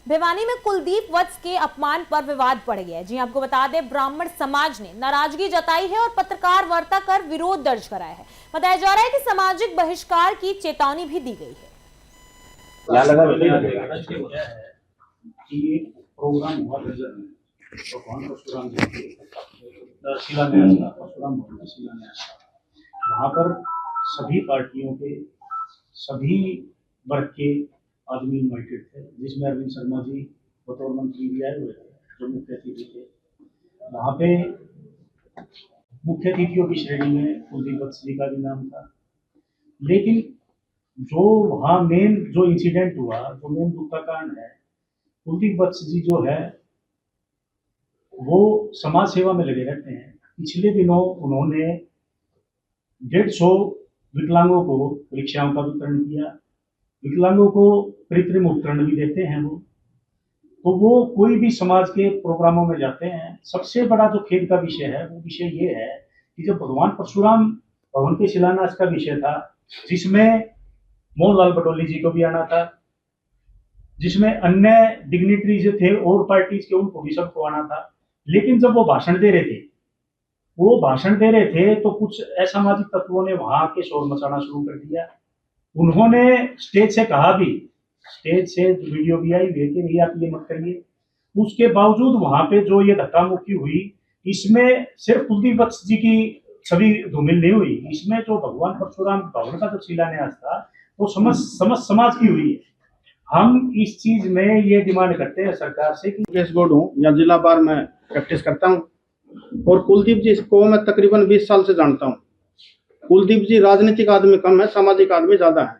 भिवानी में कुलदीप वत्स के अपमान पर विवाद बढ़ गया है। जी आपको बता दें, ब्राह्मण समाज ने नाराजगी जताई है और पत्रकार वार्ता कर विरोध दर्ज कराया है। बताया जा रहा है कि सामाजिक बहिष्कार की चेतावनी भी दी गई है। प्रोग्राम हुआ वहाँ पर सभी पार्टियों के सभी वर्ग के आदमी इन्वाइटेड थे, जिसमें अरविंद शर्मा जी बतौर मंत्री भी आए हुए थे, जो मुख्य अतिथि थे। वहाँ पे मुख्य अतिथियों की श्रेणी में कुलदीप वत्स जी का भी नाम था। लेकिन जो वहाँ मेन जो इंसिडेंट हुआ, जो मेन दुख का कारण है, कुलदीप वत्स जी जो है वो समाज सेवा में लगे रहते हैं। पिछले दिनों उन्होंने 150 विकलांगों को रिक्शाओं का वितरण किया। विकलांगों को कृत्रिम उपकरण भी देते हैं तो वो कोई भी समाज के प्रोग्रामों में जाते हैं। सबसे बड़ा जो खेद का विषय है वो विषय ये है कि जब भगवान परशुराम भवन के शिलान्यास का विषय था, जिसमें मोहनलाल पटोली जी को भी आना था, जिसमें अन्य डिग्निटरीज थे और पार्टीज के, उनको भी सबको आना था, लेकिन जब वो भाषण दे रहे थे तो कुछ असामाजिक तत्वों ने वहां के शोर मचाना शुरू कर दिया। उन्होंने स्टेज से कहा भी, स्टेज से वीडियो भी आई कि भैया आप ये मत करिए। उसके बावजूद वहां पे जो ये धक्का मुक्की हुई, इसमें सिर्फ कुलदीप वत्स जी की छवि धूमिल नहीं हुई, इसमें जो भगवान परशुराम भवन का जो शिलान्यास था वो समस्त समाज की हुई है। हम इस चीज में ये डिमांड करते हैं सरकार से कि केस बोर्ड हूँ या जिला बार में प्रैक्टिस करता हूँ और कुलदीप जी को मैं तकरीबन 20 साल से जानता हूँ। कुलदीप जी राजनीतिक आदमी कम है, सामाजिक आदमी ज्यादा है।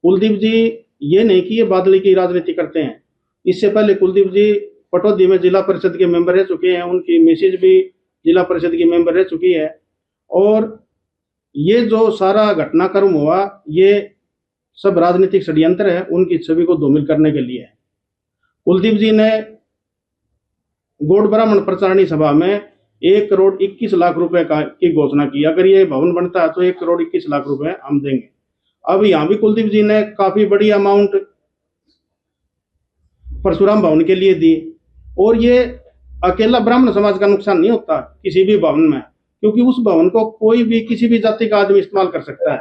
कुलदीप जी ये नहीं कि ये बादली की राजनीति करते हैं। इससे पहले कुलदीप जी पटौदी में जिला परिषद के मेंबर रह चुके हैं, उनकी मिसेज भी जिला परिषद की मेंबर रह चुकी है। और ये जो सारा घटनाक्रम हुआ ये सब राजनीतिक षड्यंत्र है, उनकी छवि को धूमिल करने के लिए है। कुलदीप जी ने गौड़ ब्राह्मण प्रचारणी सभा में 1 करोड़ 21 लाख रुपए की घोषणा की। अगर ये भवन बनता है तो 1 करोड़ 21 लाख रुपए हम देंगे। अब यहाँ भी कुलदीप जी ने काफी बड़ी अमाउंट परशुराम भवन के लिए दी। और ये अकेला ब्राह्मण समाज का नुकसान नहीं होता किसी भी भवन में, क्योंकि उस भवन को कोई भी किसी भी जाति का आदमी इस्तेमाल कर सकता है।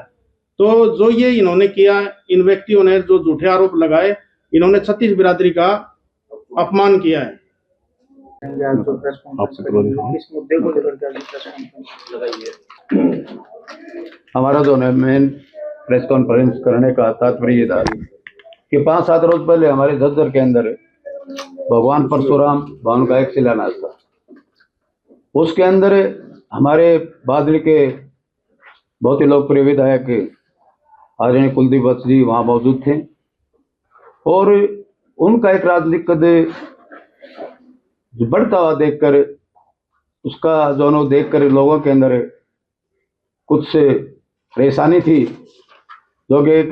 तो जो ये इन्होंने किया, इन व्यक्तियों ने जो झूठे आरोप लगाए, इन्होंने 36 बिरादरी का अपमान किया है। हमारा जो मेन प्रेस कॉन्फ्रेंस करने का तात्पर्य ये था कि 5-7 रोज पहले हमारे झज्जर के अंदर भगवान परशुराम भवन का एक शिलान्यास था। उसके अंदर हमारे बादली के बहुत ही लोकप्रिय विधायक आदरणीय कुलदीप वत्स जी वहाँ मौजूद थे और उनका एक राजनीतिक कद बढ़ता हुआ देखकर, उसका जो अनुभव देखकर लोगों के अंदर कुछ परेशानी थी, जो कि एक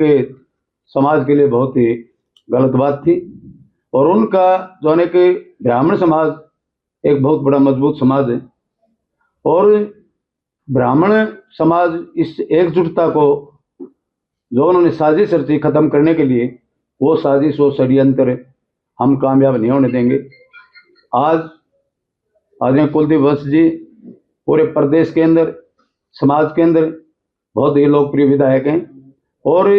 समाज के लिए बहुत ही गलत बात थी। और उनका जो है कि ब्राह्मण समाज एक बहुत बड़ा मजबूत समाज है और ब्राह्मण समाज इस एकजुटता को जो उन्होंने साजिश रची खत्म करने के लिए, वो साजिश वो षड्यंत्र हम कामयाब नहीं होने देंगे। आज आदरणीय कुलदीप वत्स जी पूरे प्रदेश के अंदर, समाज के अंदर बहुत ही लोकप्रिय विधायक हैं और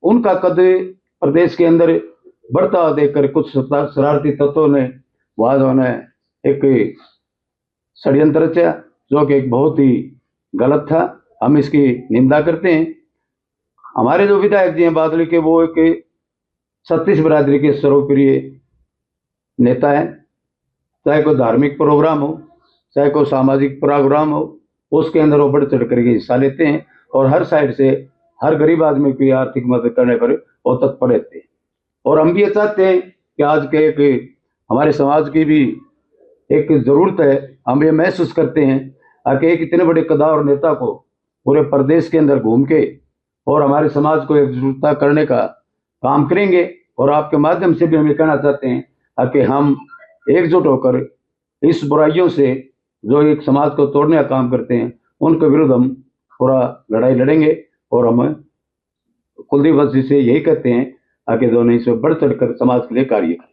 उनका कद प्रदेश के अंदर बढ़ता हुआ देखकर कुछ शरारती तत्वों ने वहाँ जो है एक षड्यंत्र रचा, जो कि एक बहुत ही गलत था। हम इसकी निंदा करते हैं। हमारे जो विधायक जी हैं बादली के, वो एक 36 बिरादरी के सर्वप्रिय नेता है। चाहे कोई धार्मिक प्रोग्राम हो, चाहे कोई सामाजिक प्रोग्राम हो, उसके अंदर वो बढ़ चढ़ करके हिस्सा लेते हैं और हर साइड से हर गरीब आदमी की आर्थिक मदद करने पर वो तत्पर रहते हैं। और हम भी ये चाहते हैं कि आज के एक हमारे समाज की भी एक जरूरत है। हम ये महसूस करते हैं कि एक इतने बड़े कद्दावर नेता को पूरे प्रदेश के अंदर घूम के और हमारे समाज को एकजुटता करने का काम करेंगे। और आपके माध्यम से भी हम ये कहना चाहते हैं कि हम एकजुट होकर इस बुराइयों से जो एक समाज को तोड़ने का काम करते हैं, उनके विरुद्ध हम पूरा लड़ाई लड़ेंगे। और हम कुलदीप वत्स जी से यही कहते हैं कि दोनों इसमें बढ़ चढ़कर समाज के लिए कार्य करें।